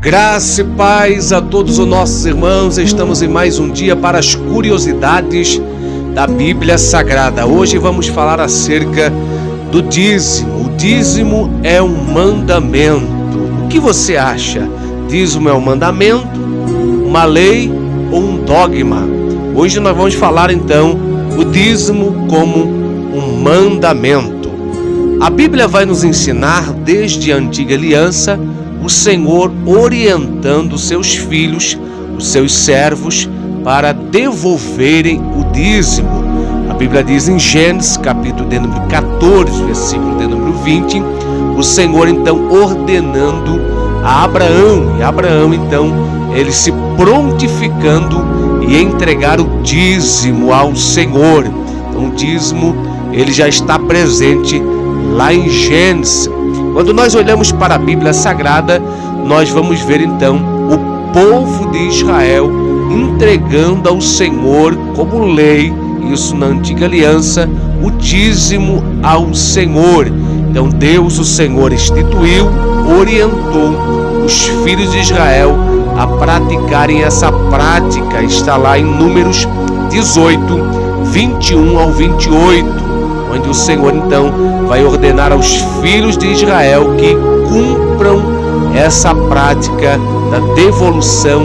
Graça e paz a todos os nossos irmãos. Estamos em mais um dia para as curiosidades da Bíblia Sagrada. Hoje vamos falar acerca do dízimo. O dízimo é um mandamento. O que você acha? Dízimo é um mandamento, uma lei ou um dogma? Hoje nós vamos falar então o dízimo como um mandamento. A Bíblia vai nos ensinar desde a antiga aliança o Senhor orientando os seus filhos, os seus servos, para devolverem o dízimo. A Bíblia diz em Gênesis, capítulo de número 14, versículo de número 20, o Senhor então ordenando a Abraão, e Abraão então, ele se prontificando e entregar o dízimo ao Senhor. Então o dízimo, ele já está presente lá em Gênesis. Quando nós olhamos para a Bíblia Sagrada, nós vamos ver então o povo de Israel entregando ao Senhor como lei, isso na antiga aliança, o dízimo ao Senhor. Então Deus, o Senhor, instituiu, orientou os filhos de Israel a praticarem essa prática. Está lá em Números 18, 21 ao 28. Onde o Senhor então vai ordenar aos filhos de Israel que cumpram essa prática da devolução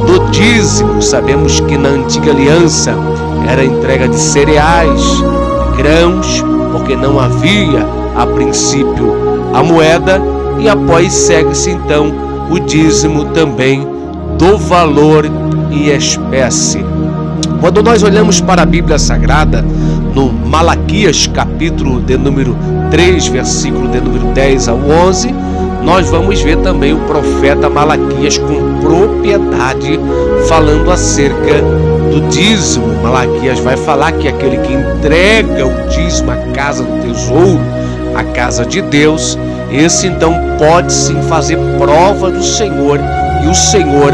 do dízimo. Sabemos que na antiga aliança era a entrega de cereais, de grãos, porque não havia a princípio a moeda, e após segue-se então o dízimo também do valor e espécie. Quando nós olhamos para a Bíblia Sagrada, no Malaquias, capítulo de número 3, versículo de número 10 ao 11, nós vamos ver também o profeta Malaquias com propriedade falando acerca do dízimo. Malaquias vai falar que aquele que entrega o dízimo à casa do tesouro, à casa de Deus, esse então pode sim fazer prova do Senhor, e o Senhor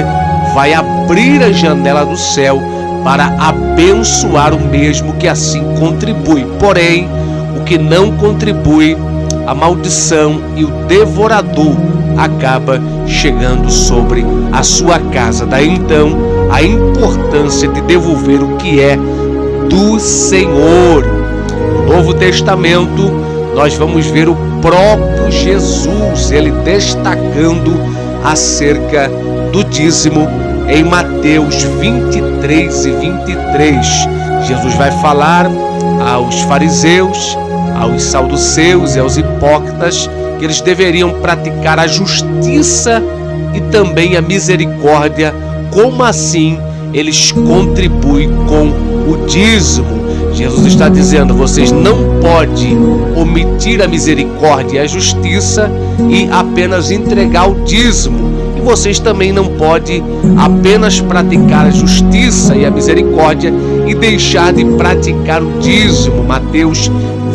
vai abrir a janela do céu para abençoar o mesmo que assim contribui. Porém, o que não contribui, a maldição e o devorador acaba chegando sobre a sua casa. Daí então a importância de devolver o que é do Senhor. No Novo Testamento nós vamos ver o próprio Jesus, ele destacando acerca do dízimo. Em Mateus 23 e 23, Jesus vai falar aos fariseus, aos saduceus e aos hipócritas que eles deveriam praticar a justiça e também a misericórdia. Como assim eles contribuem com o dízimo? Jesus está dizendo: vocês não podem omitir a misericórdia e a justiça e apenas entregar o dízimo. E vocês também não podem apenas praticar a justiça e a misericórdia e deixar de praticar o dízimo. Mateus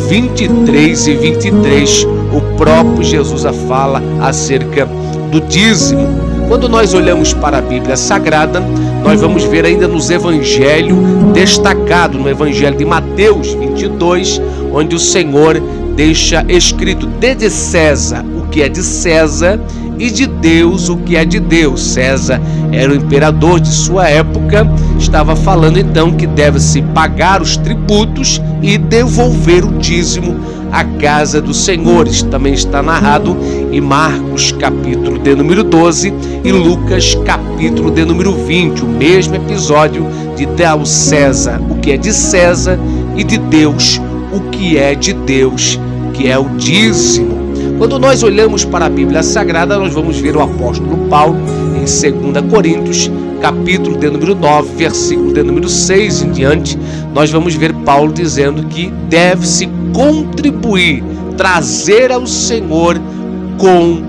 23 e 23, o próprio Jesus fala acerca do dízimo. Quando nós olhamos para a Bíblia Sagrada, nós vamos ver ainda nos Evangelhos, destacado no Evangelho de Mateus 22, onde o Senhor deixa escrito: dê de César o que é de César e de Deus o que é de Deus. César era o imperador de sua época, estava falando então que deve-se pagar os tributos e devolver o dízimo à casa do Senhor. Isso também está narrado em Marcos capítulo de número 12 e Lucas capítulo de número 20, o mesmo episódio de dar ao César o que é de César e de Deus o que é de Deus, que é o dízimo. Quando nós olhamos para a Bíblia Sagrada, nós vamos ver o apóstolo Paulo em 2 Coríntios, capítulo de número 9, versículo de número 6 em diante. Nós vamos ver Paulo dizendo que deve-se contribuir, trazer ao Senhor com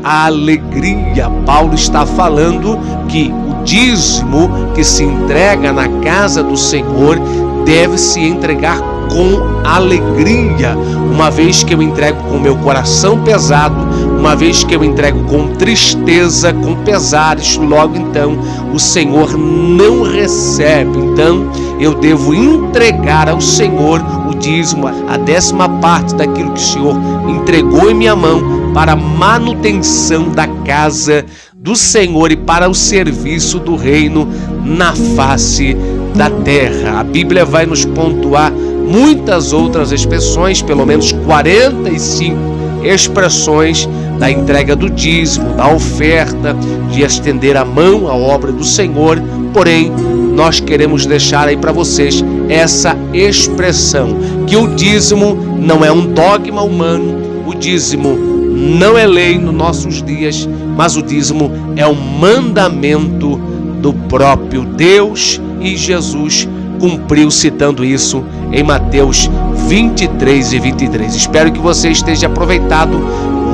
a alegria. Paulo está falando que o dízimo que se entrega na casa do Senhor deve se entregar com alegria. Uma vez que eu entrego com meu coração pesado, uma vez que eu entrego com tristeza, com pesares, logo então o Senhor não recebe. Então eu devo entregar ao Senhor o dízimo, a 10ª parte daquilo que o Senhor entregou em minha mão para a manutenção da casa do Senhor e para o serviço do reino na face da terra. A Bíblia vai nos pontuar muitas outras expressões, pelo menos 45 expressões da entrega do dízimo, da oferta, de estender a mão à obra do Senhor. Porém, nós queremos deixar aí para vocês essa expressão, que o dízimo não é um dogma humano, o dízimo não é lei nos nossos dias, mas o dízimo é um mandamento do próprio Deus, e Jesus cumpriu citando isso em Mateus 23 e 23. Espero que você esteja aproveitado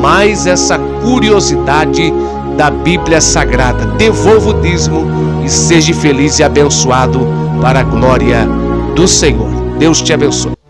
mais essa curiosidade da Bíblia Sagrada. Devolva o dízimo e seja feliz e abençoado para a glória do Senhor. Deus te abençoe.